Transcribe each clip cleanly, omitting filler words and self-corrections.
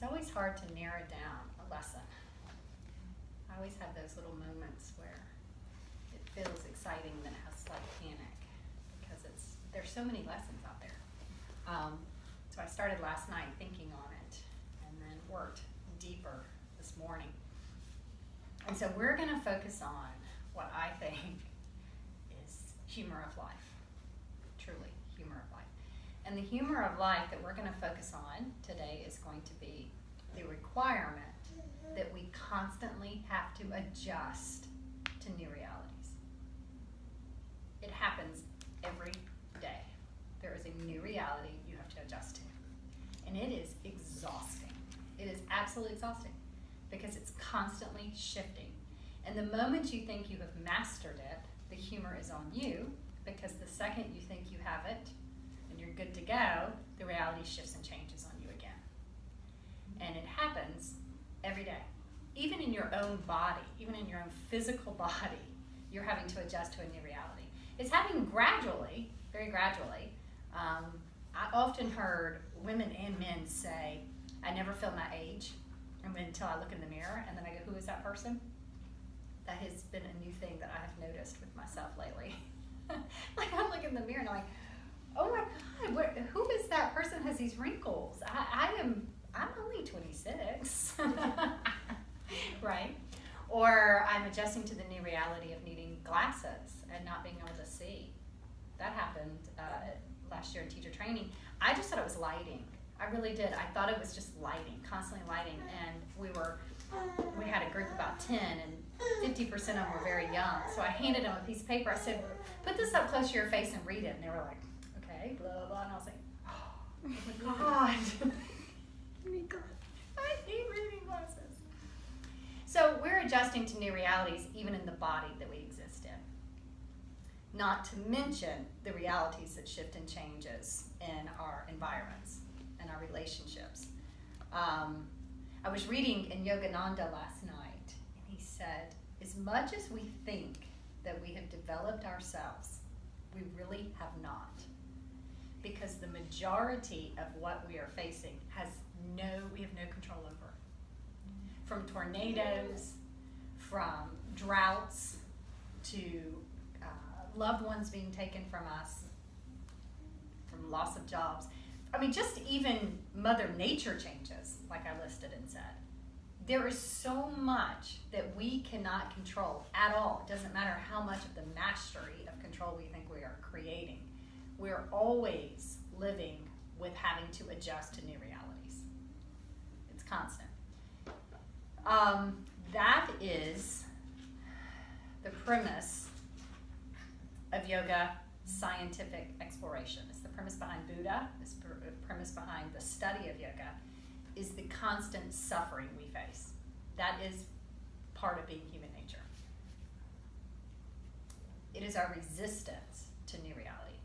It's always hard to narrow down a lesson. I always have those little moments where it feels exciting and then it has slight panic because there's so many lessons out there. So I started last night thinking on it and then worked deeper this morning. And so we're going to focus on what I think is humor of life, truly humor of life. And the humor of life that we're going to focus on today is going to be the requirement that we constantly have to adjust to new realities. It happens every day. There is a new reality you have to adjust to. And it is exhausting. It is absolutely exhausting because it's constantly shifting. And the moment you think you have mastered it, the humor is on you, because the second you think you have it and you're good to go, the reality shifts and changes on you again. And it happens every day. Even in your own body, even in your own physical body, you're having to adjust to a new reality. It's happening gradually, very gradually. I often heard women and men say, I never feel my age until I look in the mirror, and then I go, who is that person? That has been a new thing that I have noticed with myself lately. Like I look in the mirror and I'm like, oh my God, who is that person that has these wrinkles? I'm only 26, right? Or I'm adjusting to the new reality of needing glasses and not being able to see. That happened last year in teacher training. I just thought it was lighting. I really did. I thought it was just lighting, constantly lighting. And we had a group of about 10, and 50% of them were very young. So I handed them a piece of paper. I said, put this up close to your face and read it. And they were like, okay, blah, blah. And I was like, oh my God. Oh my God. I hate reading glasses. So we're adjusting to new realities even in the body that we exist in. Not to mention the realities that shift and changes in our environments and our relationships. I was reading in Yogananda last night, and he said, as much as we think that we have developed ourselves, we really have not. Because the majority of what we are facing we have no control over. From tornadoes, from droughts, to loved ones being taken from us, from loss of jobs. I mean, just even Mother Nature changes, like I listed and said. There is so much that we cannot control at all. It doesn't matter how much of the mastery of control we think we are creating. We're always living with having to adjust to new realities. It's constant. That is the premise of yoga scientific exploration. It's the premise behind Buddha. It's the premise behind the study of yoga is the constant suffering we face. That is part of being human nature. It is our resistance to new reality.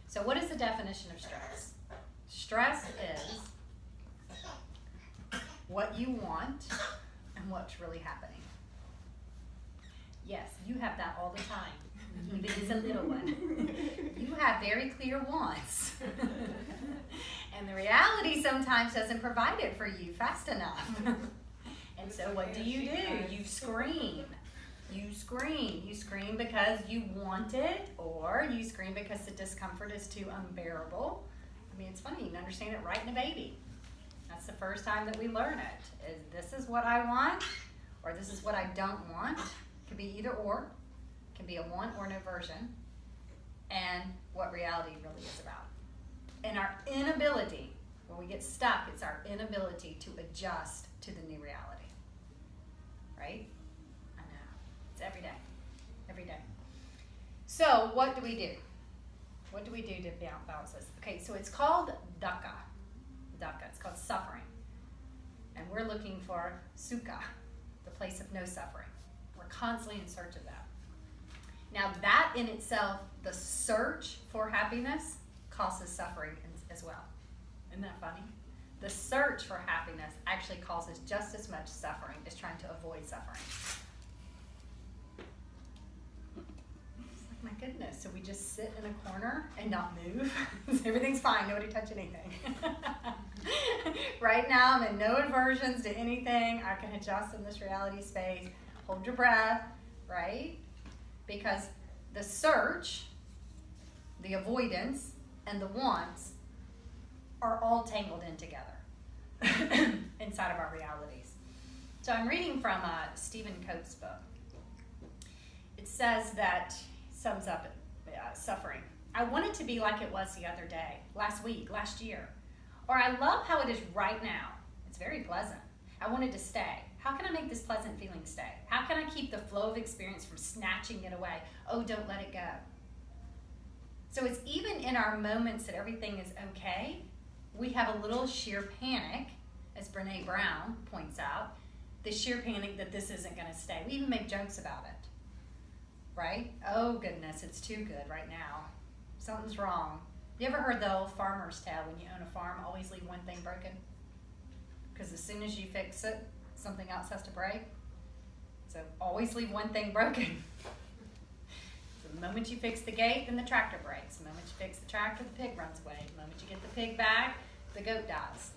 So what is the definition of stress? Stress is what you want and what's really happening. Yes, you have that all the time. Even as a little one. You have very clear wants. And the reality sometimes doesn't provide it for you fast enough. And so what do? You scream. You scream. You scream because you want it, or you scream because the discomfort is too unbearable. I mean, it's funny, you can understand it right in a baby. That's the first time that we learn it. Is this is what I want, or this is what I don't want. It could be either or. Can be a want or an aversion, and what reality really is about. And our inability, when we get stuck, it's our inability to adjust to the new reality. Right? I know. It's every day. Every day. So what do we do? What do we do to balance this? Okay, so it's called dukkha. Dukkha. It's called suffering. And we're looking for sukha, the place of no suffering. We're constantly in search of that. Now that in itself, the search for happiness causes suffering as well. Isn't that funny? The search for happiness actually causes just as much suffering as trying to avoid suffering. My goodness, so we just sit in a corner and not move? Everything's fine, nobody touch anything. Right now I'm in no aversions to anything. I can adjust in this reality space. Hold your breath, right? Because the search, the avoidance, and the wants are all tangled in together inside of our realities. So I'm reading from Stephen Coates' book. It says that, sums up suffering. I want it to be like it was the other day, last week, last year. Or I love how it is right now. It's very pleasant. I want it to stay. How can I make this pleasant feeling stay? How can I keep the flow of experience from snatching it away? Oh, don't let it go. So it's even in our moments that everything is okay, we have a little sheer panic, as Brene Brown points out, the sheer panic that this isn't going to stay. We even make jokes about it, right? Oh, goodness, it's too good right now. Something's wrong. You ever heard the old farmer's tale, when you own a farm, always leave one thing broken? Because as soon as you fix it, something else has to break. So always leave one thing broken. The moment you fix the gate, then the tractor breaks. The moment you fix the tractor, the pig runs away. The moment you get the pig back, the goat dies.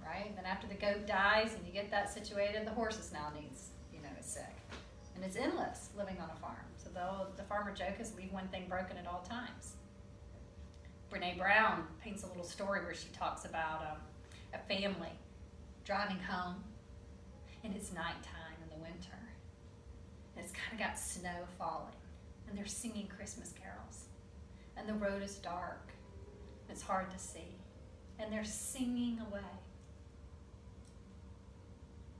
Right? Then after the goat dies and you get that situated, the horses now needs, is sick. And it's endless living on a farm. So the farmer joke is leave one thing broken at all times. Brene Brown paints a little story where she talks about a family driving home, and it's nighttime in the winter. And it's kind of got snow falling, and they're singing Christmas carols. And the road is dark. It's hard to see. And they're singing away.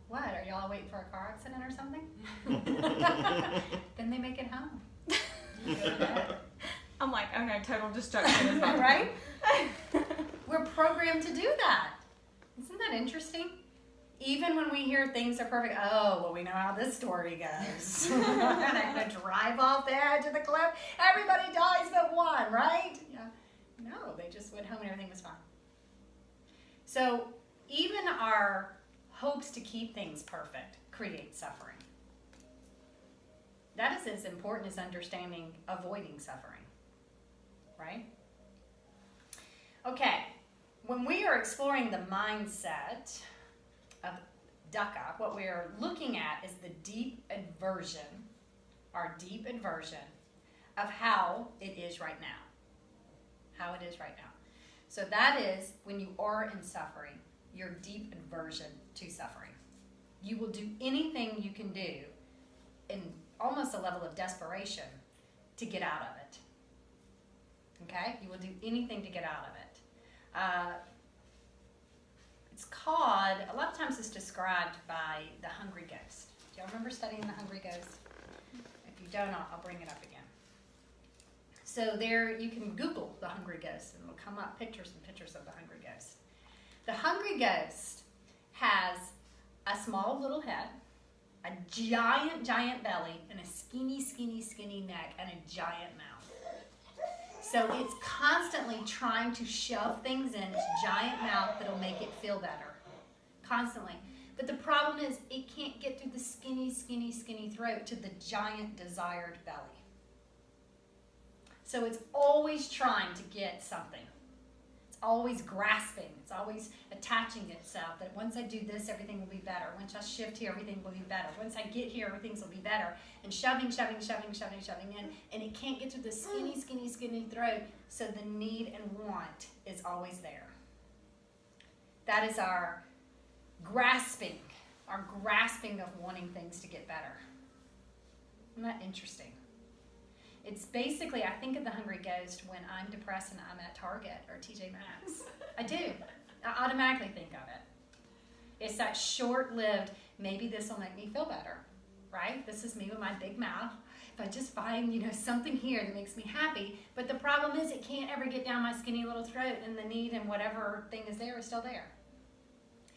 What? Are y'all waiting for a car accident or something? Then they make it home. I'm like, oh no, total destruction is about right? We're programmed to do that. Isn't that interesting? Even when we hear things are perfect, oh, well, we know how this story goes. I'm going to drive off the edge of the cliff. Everybody dies but one, right? Yeah. No, they just went home and everything was fine. So even our hopes to keep things perfect create suffering. That is as important as understanding avoiding suffering, right? Okay, when we are exploring the mindset of dukkha, what we are looking at is the deep aversion, our deep aversion of how it is right now. How it is right now. So that is when you are in suffering, your deep aversion to suffering. You will do anything you can do in almost a level of desperation to get out of it. Okay? You will do anything to get out of it. It's called, a lot of times it's described by the hungry ghost. Do y'all remember studying the hungry ghost? If you don't, I'll bring it up again. So there, you can Google the hungry ghost and it'll come up pictures and pictures of the hungry ghost. The hungry ghost has a small little head, a giant, giant belly, and a skinny, skinny, skinny neck, and a giant mouth. So it's constantly trying to shove things in its giant mouth that'll make it feel better. Constantly. But the problem is it can't get through the skinny, skinny, skinny throat to the giant desired belly. So it's always trying to get something. It's always grasping. It's always attaching itself that once I do this, everything will be better. Once I shift here, everything will be better. Once I get here, everything will be better. And shoving in. And it can't get to the skinny, skinny, skinny throat. So the need and want is always there. That is our grasping of wanting things to get better. Isn't that interesting? It's basically, I think of the hungry ghost when I'm depressed and I'm at Target or TJ Maxx. I do. I automatically think of it. It's that short-lived, maybe this will make me feel better, right? This is me with my big mouth. If I just find, something here that makes me happy. But the problem is it can't ever get down my skinny little throat, and the need and whatever thing is there is still there.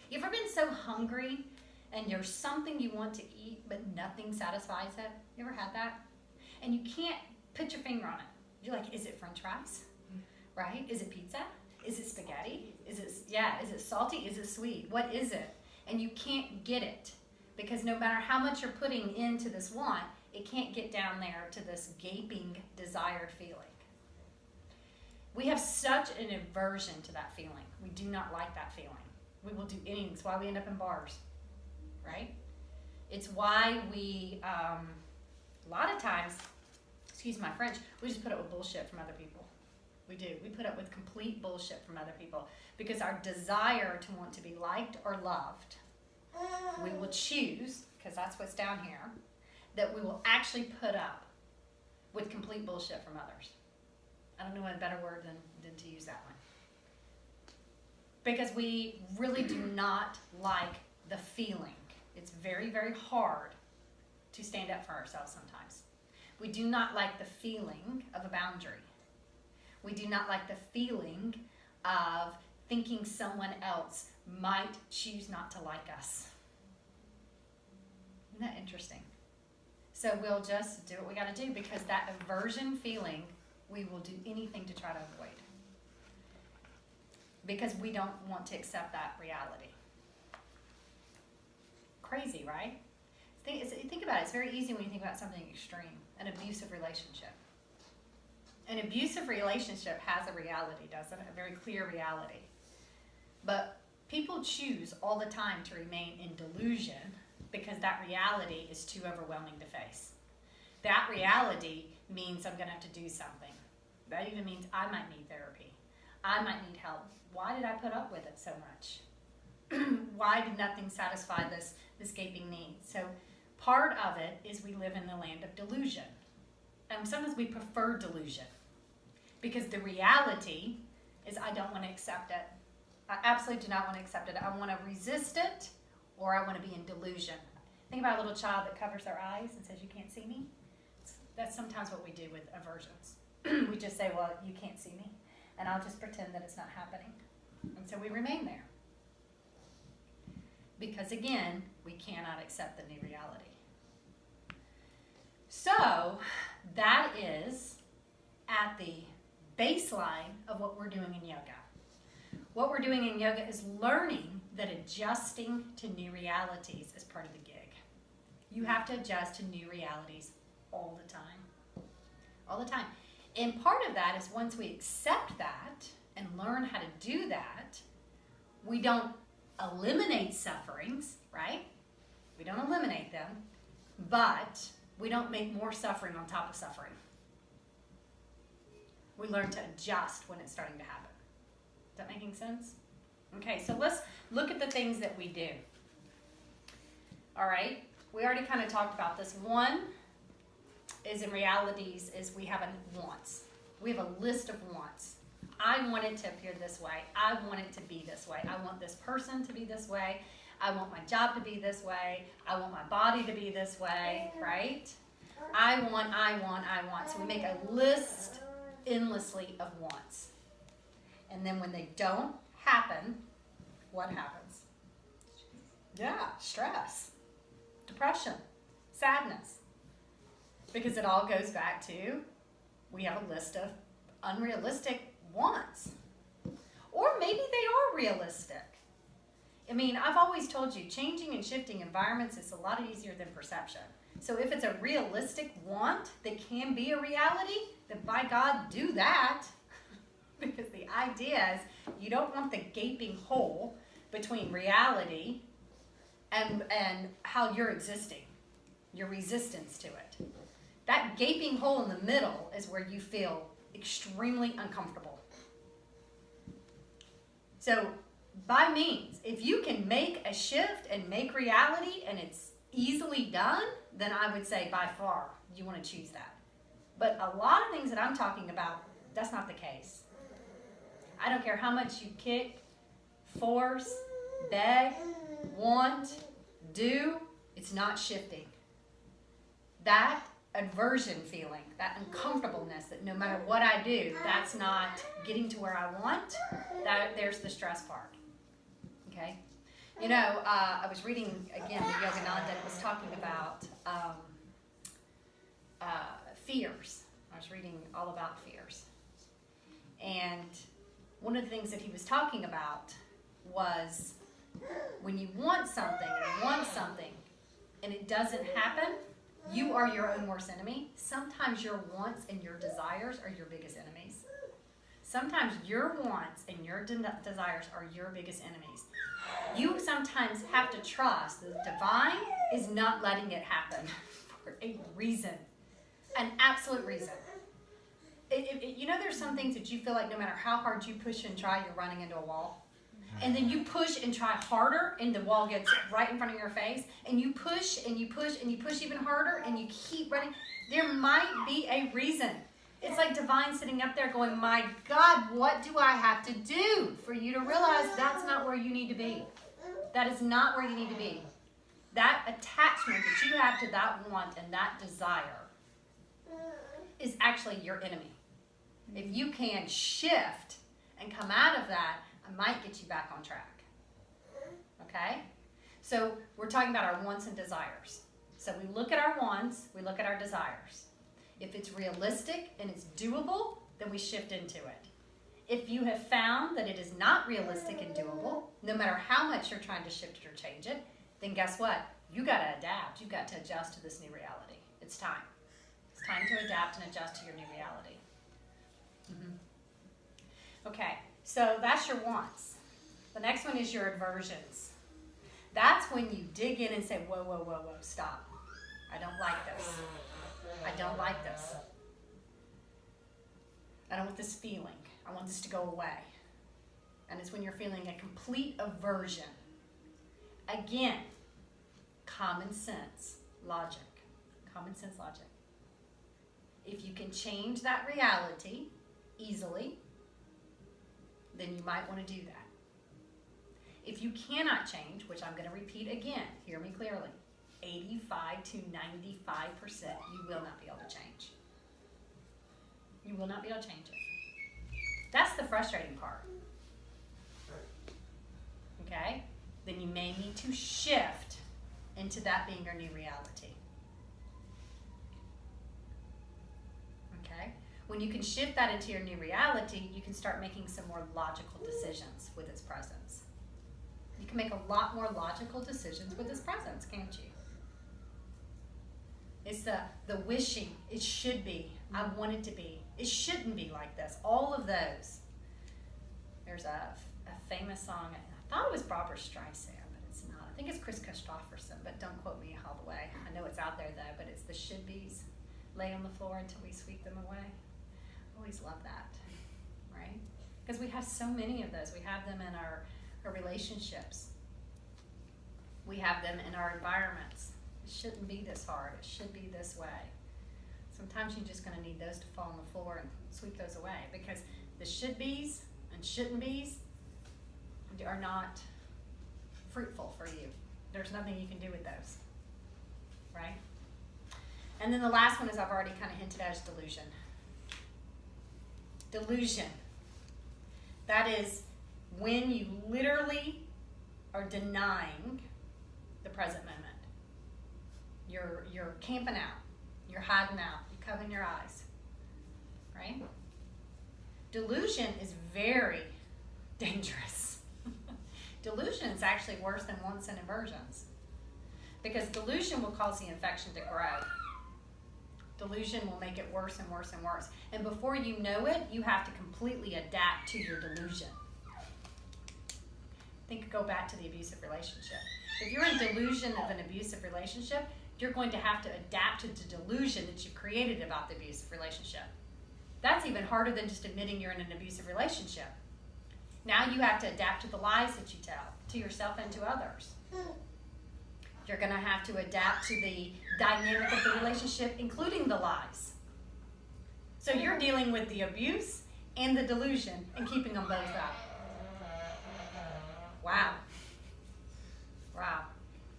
You ever been so hungry and there's something you want to eat but nothing satisfies it? You ever had that? And you can't put your finger on it. You're like, is it French fries? Right? Is it pizza? Is it spaghetti? Is it salty? Is it sweet? What is it? And you can't get it because no matter how much you're putting into this want, It can't get down there to this gaping, desired feeling. We have such an aversion to that feeling. We do not like that feeling. We will do anything. It's why we end up in bars, right? It's why we, a lot of times, excuse my French, we just put up with bullshit from other people. We do. We put up with complete bullshit from other people because our desire to want to be liked or loved, we will choose, because that's what's down here, that we will actually put up with complete bullshit from others. I don't know a better word than to use that one. Because we really do not like the feeling. It's very, very hard to stand up for ourselves sometimes. We do not like the feeling of a boundary. We do not like the feeling of thinking someone else might choose not to like us. Isn't that interesting? So we'll just do what we got to do because that aversion feeling, we will do anything to try to avoid. Because we don't want to accept that reality. Crazy, right? Think about it. It's very easy when you think about something extreme. An abusive relationship. An abusive relationship has a reality, doesn't it? A very clear reality. But people choose all the time to remain in delusion because that reality is too overwhelming to face. That reality means I'm going to have to do something. That even means I might need therapy. I might need help. Why did I put up with it so much? Why did nothing satisfy this gaping need? So part of it is we live in the land of delusion. And sometimes we prefer delusion because the reality is I don't want to accept it. I absolutely do not want to accept it. I want to resist it or I want to be in delusion. Think about a little child that covers their eyes and says, you can't see me. That's sometimes what we do with aversions. We just say, well, you can't see me. And I'll just pretend that it's not happening. And so we remain there. Because again, we cannot accept the new reality. So that is at the baseline of what we're doing in yoga. What we're doing in yoga is learning that adjusting to new realities is part of the gig. You have to adjust to new realities all the time. All the time. And part of that is once we accept that and learn how to do that, we don't eliminate sufferings, right? We don't eliminate them, but we don't make more suffering on top of suffering. We learn to adjust when it's starting to happen. Is that making sense? Okay, so let's look at the things that we do. All right, we already kind of talked about this. One is in realities is we have wants. We have a list of wants. I want it to appear this way. I want it to be this way. I want this person to be this way. I want my job to be this way. I want my body to be this way, right? I want. So we make a list endlessly of wants. And then when they don't happen, what happens? Yeah, stress, depression, sadness. Because it all goes back to, we have a list of unrealistic wants. Or maybe they are realistic. I mean, I've always told you, changing and shifting environments is a lot easier than perception. So if it's a realistic want that can be a reality, then by God, do that. Because the idea is you don't want the gaping hole between reality and how you're existing, your resistance to it. That gaping hole in the middle is where you feel extremely uncomfortable. So by means, if you can make a shift and make reality and it's easily done, then I would say by far you want to choose that. But a lot of things that I'm talking about, that's not the case. I don't care how much you kick, force, beg, want, do, it's not shifting. That aversion feeling, that uncomfortableness that no matter what I do, that's not getting to where I want, there's the stress part. Okay? You know, I was reading, again, the Yogananda, and it was talking about fears. I was reading all about fears. And one of the things that he was talking about was when you want something and it doesn't happen, You are your own worst enemy. Sometimes your wants and your desires are your biggest enemies. Sometimes your wants and your desires are your biggest enemies. You sometimes have to trust that the divine is not letting it happen for a reason, an absolute reason. You know, there's some things that you feel like no matter how hard you push and try, you're running into a wall. And then you push and try harder, and the wall gets right in front of your face. And you push and you push and you push even harder, and you keep running. There might be a reason. It's like divine sitting up there going, my God, what do I have to do for you to realize that's not where you need to be? That is not where you need to be. That attachment that you have to that want and that desire is actually your enemy. If you can shift and come out of that, I might get you back on track. Okay? So we're talking about our wants and desires. So we look at our wants, we look at our desires. If it's realistic and it's doable, then we shift into it. If you have found that it is not realistic and doable, no matter how much you're trying to shift it or change it, then guess what? You got to adapt. You've got to adjust to this new reality. It's time. It's time to adapt and adjust to your new reality. Okay, so that's your wants. The next one is your aversions. That's when you dig in and say, whoa, whoa, whoa, whoa, stop. I don't like this. I don't like this. I don't want this feeling. I want this to go away. And it's when you're feeling a complete aversion. Again, common sense logic. Common sense logic. If you can change that reality easily, then you might want to do that. If you cannot change, which I'm going to repeat again, hear me clearly, 85 to 95%, you will not be able to change. You will not be able to change it. That's the frustrating part. Okay? Then you may need to shift into that being your new reality. Okay? When you can shift that into your new reality, you can start making some more logical decisions with its presence. You can make a lot more logical decisions with its presence, can't you? It's the wishing, it should be, I want it to be, it shouldn't be like this, all of those. There's a famous song, I thought it was Barbra Streisand, but it's not. I think it's Chris Christopherson, but don't quote me all the way. I know it's out there though, but it's the should-be's, lay on the floor until we sweep them away. Always love that, right? Because we have so many of those. We have them in our relationships. We have them in our environments. It shouldn't be this hard. It should be this way. Sometimes you're just going to need those to fall on the floor and sweep those away, because the should-be's and shouldn't-be's are not fruitful for you. There's nothing you can do with those, right? And then the last one is I've already kind of hinted at is delusion. Delusion. That is when you literally are denying the present moment. You're camping out. You're hiding out. You're covering your eyes. Right? Delusion is very dangerous. Delusion is actually worse than wants and aversions, because delusion will cause the infection to grow. Delusion will make it worse and worse and worse. And before you know it, you have to completely adapt to your delusion. Go back to the abusive relationship. If you're in delusion of an abusive relationship, you're going to have to adapt to the delusion that you've created about the abusive relationship. That's even harder than just admitting you're in an abusive relationship. Now you have to adapt to the lies that you tell, to yourself and to others. You're going to have to adapt to the dynamic of the relationship, including the lies. So you're dealing with the abuse and the delusion and keeping them both up. Wow. Wow.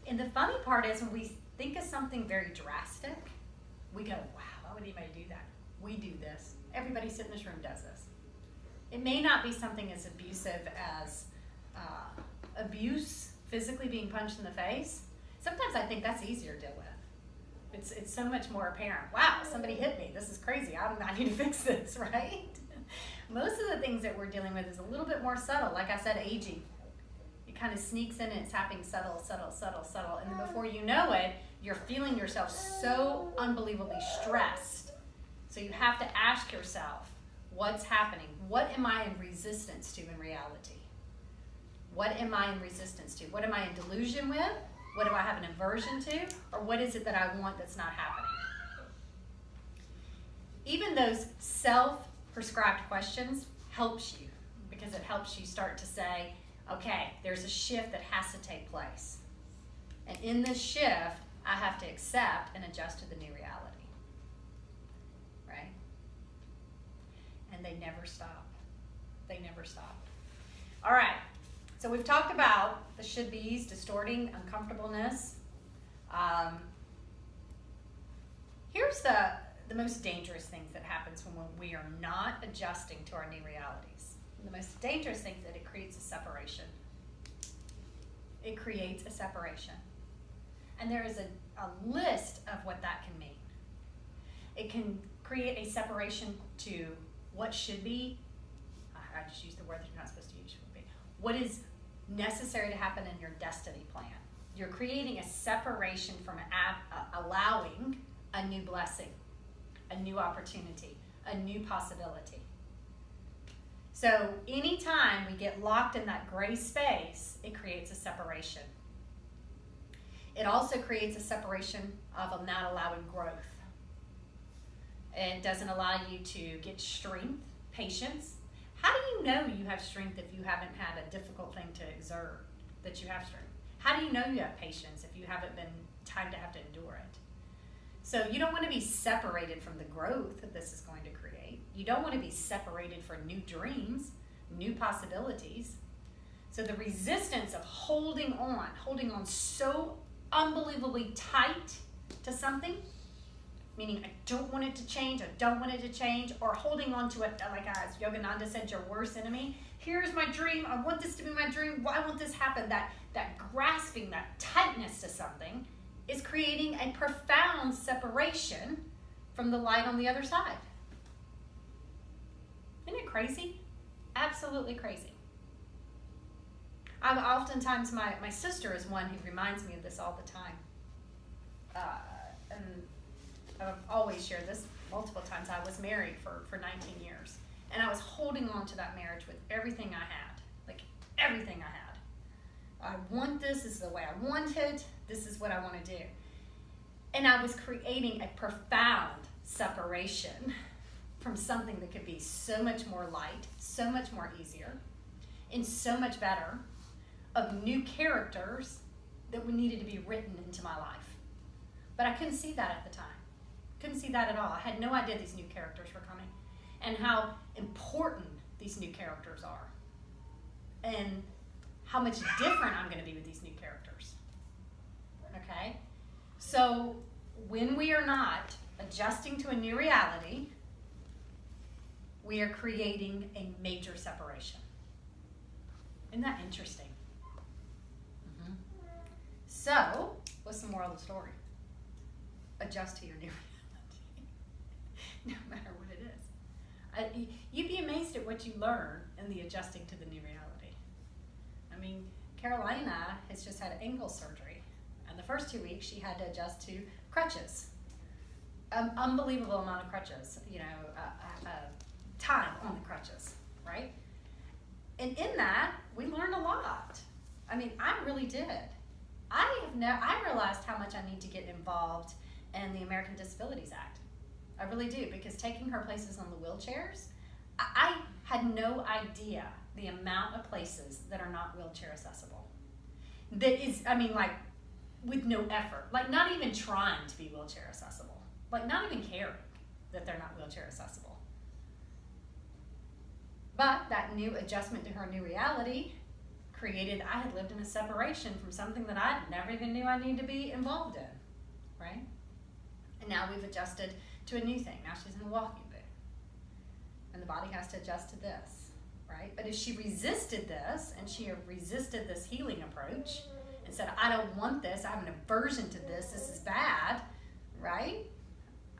And the funny part is when we think of something very drastic, we go, wow, why would anybody do that? We do this. Everybody sitting in this room does this. It may not be something as abusive as abuse, physically being punched in the face. Sometimes I think that's easier to deal with. It's so much more apparent. Wow, somebody hit me. This is crazy. I need to fix this, right? Most of the things that we're dealing with is a little bit more subtle. Like I said, aging. You kind of sneaks in and it's happening subtle, subtle, subtle, subtle. And then before you know it, you're feeling yourself so unbelievably stressed. So you have to ask yourself, what's happening? What am I in resistance to in reality? What am I in resistance to? What am I in delusion with? What do I have an aversion to? Or what is it that I want that's not happening? Even those self-prescribed questions helps you, because it helps you start to say, okay, there's a shift that has to take place. And in this shift, I have to accept and adjust to the new reality. Right? And they never stop. They never stop. All right. So we've talked about the should-be's, distorting, uncomfortableness. Here's the most dangerous things that happens when we are not adjusting to our new realities. The most dangerous thing is that it creates a separation. It creates a separation. And there is a list of what that can mean. It can create a separation to what should be. I just used the word that you're not supposed to use. Should be. What is necessary to happen in your destiny plan. You're creating a separation from allowing a new blessing, a new opportunity, a new possibility. So anytime we get locked in that gray space, it creates a separation. It also creates a separation of not allowing growth. It doesn't allow you to get strength, patience. How do you know you have strength if you haven't had a difficult thing to exert, that you have strength? How do you know you have patience if you haven't been time to have to endure it? So you don't want to be separated from the growth that this is going to create. You don't want to be separated from new dreams, new possibilities. So the resistance of holding on so unbelievably tight to something, meaning I don't want it to change, or holding on to it, like as Yogananda said, your worst enemy. Here's my dream, I want this to be my dream, why won't this happen? That grasping, that tightness to something is creating a profound separation from the light on the other side. Isn't it crazy? Absolutely crazy. Oftentimes, my sister is one who reminds me of this all the time. And I've always shared this multiple times. I was married for 19 years. And I was holding on to that marriage with everything I had. Like, everything I had. I want this is the way I want it. This is what I want to do. And I was creating a profound separation from something that could be so much more light, so much more easier, and so much better, of new characters that needed to be written into my life. But I couldn't see that at the time. Couldn't see that at all. I had no idea these new characters were coming and how important these new characters are and how much different I'm going to be with these new characters. Okay? So when we are not adjusting to a new reality, we are creating a major separation. Isn't that interesting? Mm-hmm. So, what's the moral of the story? Adjust to your new reality, no matter what it is. You'd be amazed at what you learn in the adjusting to the new reality. I mean, Carolina has just had ankle surgery, and the first 2 weeks she had to adjust to crutches. Unbelievable amount of crutches, time on the crutches, right? And in that, we learned a lot. I mean, I really did. I realized how much I need to get involved in the American Disabilities Act. I really do, because taking her places on the wheelchairs, I had no idea the amount of places that are not wheelchair accessible. That is, with no effort. Like, not even trying to be wheelchair accessible. Like, not even caring that they're not wheelchair accessible. But that new adjustment to her new reality created, I had lived in a separation from something that I never even knew I needed to be involved in, right? And now we've adjusted to a new thing. Now she's in a walking boot. And the body has to adjust to this, right? But if she resisted this, and she resisted this healing approach, and said, I don't want this, I have an aversion to this is bad, right?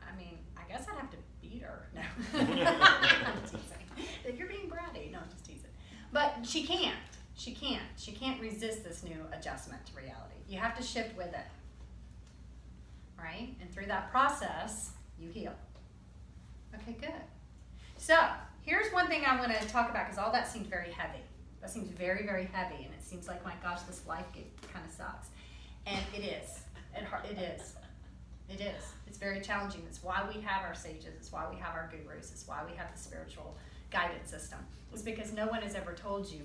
I mean, I guess I'd have to beat her. No. I'm teasing. You're being bratty. No, I'm just teasing. But she can't. She can't. She can't resist this new adjustment to reality. You have to shift with it. Right? And through that process, you heal. Okay, good. So, here's one thing I want to talk about because all that seems very heavy. That seems very, very heavy, and it seems like, my gosh, this life kind of sucks. And it is. It is. It is. It's very challenging. It's why we have our sages. It's why we have our gurus. It's why we have the spiritual guidance system. It's because no one has ever told you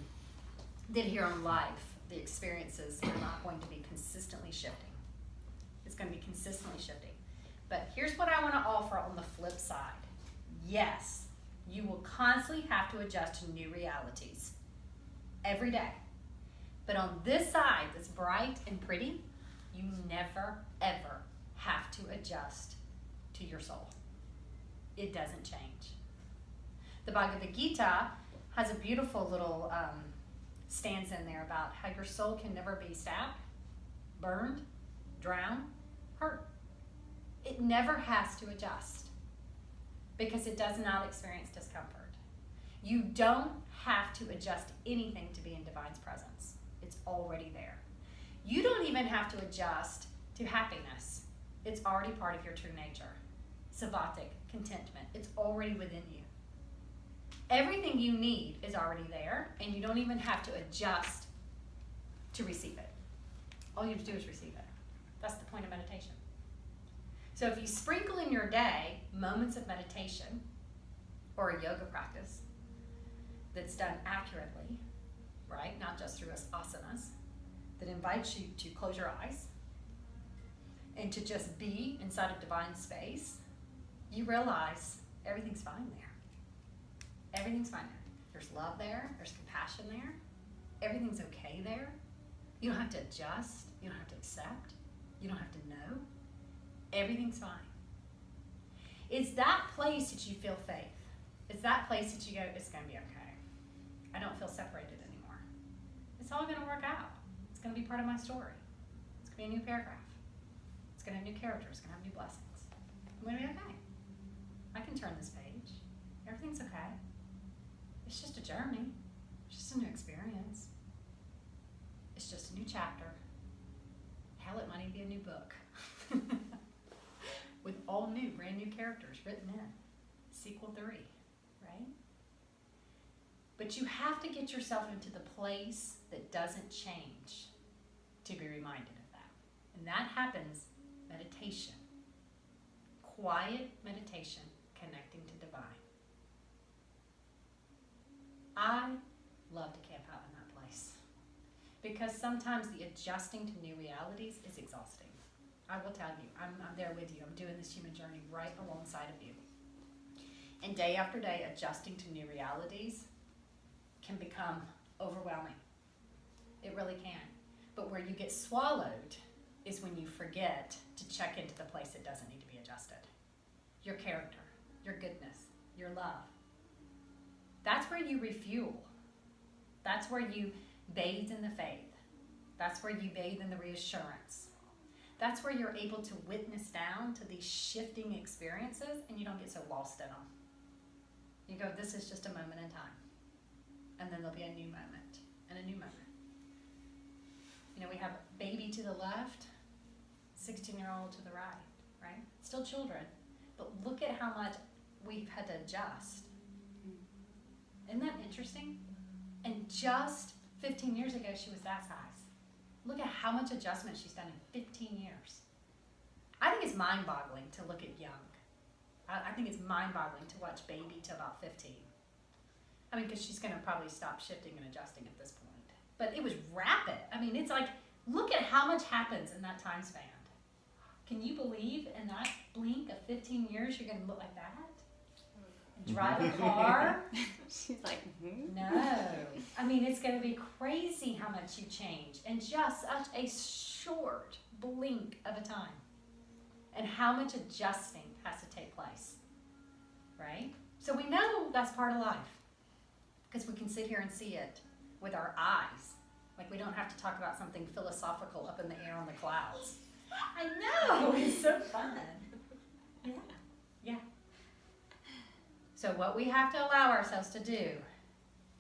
that here on life, the experiences are not going to be consistently shifting. It's going to be consistently shifting. But here's what I want to offer on the flip side. Yes, you will constantly have to adjust to new realities every day. But on this side that's bright and pretty, you never, ever have to adjust to your soul. It doesn't change. The Bhagavad Gita has a beautiful little stanza in there about how your soul can never be stabbed, burned, drowned, hurt. It never has to adjust because it does not experience discomfort. You don't have to adjust anything to be in Divine's presence. It's already there. You don't even have to adjust to happiness. It's already part of your true nature. Savatic, contentment, it's already within you. Everything you need is already there, and you don't even have to adjust to receive it. All you have to do is receive it. That's the point of meditation. So if you sprinkle in your day moments of meditation or a yoga practice that's done accurately, right? Not just through asanas, that invites you to close your eyes and to just be inside of divine space, you realize everything's fine there. Everything's fine there. There's love there. There's compassion there. Everything's okay there. You don't have to adjust. You don't have to accept. You don't have to know. Everything's fine. It's that place that you feel faith. It's that place that you go, it's going to be okay. I don't feel separated anymore. It's all going to work out. It's going to be part of my story. It's going to be a new paragraph. It's going to have new characters. It's going to have new blessings. I'm going to be okay. I can turn this page. Everything's okay. It's just a journey. It's just a new experience. It's just a new chapter. Hell, it might even be a new book. With all new, brand new characters written in. Sequel 3, right? But you have to get yourself into the place that doesn't change to be reminded of that. And that happens meditation. Quiet meditation connecting to divine. I love to camp out in that place because sometimes the adjusting to new realities is exhausting. I will tell you, I'm there with you. I'm doing this human journey right alongside of you. And day after day, adjusting to new realities can become overwhelming. It really can. But where you get swallowed is when you forget to check into the place that doesn't need to be adjusted. Your character, your goodness, your love. That's where you refuel. That's where you bathe in the faith. That's where you bathe in the reassurance. That's where you're able to witness down to these shifting experiences and you don't get so lost in them. You go, this is just a moment in time. And then there'll be a new moment and a new moment. You know, we have baby to the left, 16-year-old to the right? Still children. But look at how much we've had to adjust. Isn't that interesting? And just 15 years ago, she was that size. Look at how much adjustment she's done in 15 years. I think it's mind-boggling to look at young. I think it's mind-boggling to watch baby to about 15. I mean, because she's going to probably stop shifting and adjusting at this point. But it was rapid. I mean, it's like, look at how much happens in that time span. Can you believe in that blink of 15 years you're going to look like that? And drive a car? She's like, No. I mean, it's going to be crazy how much you change in just such a short blink of a time. And how much adjusting has to take place. Right? So we know that's part of life. Because we can sit here and see it with our eyes. Like we don't have to talk about something philosophical up in the air on the clouds. I know! It's so fun. Yeah. Yeah. So what we have to allow ourselves to do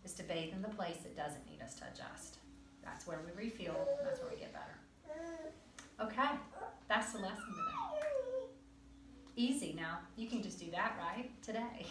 is to bathe in the place that doesn't need us to adjust. That's where we refuel, that's where we get better. Okay, that's the lesson today. Easy now. You can just do that, right? Today.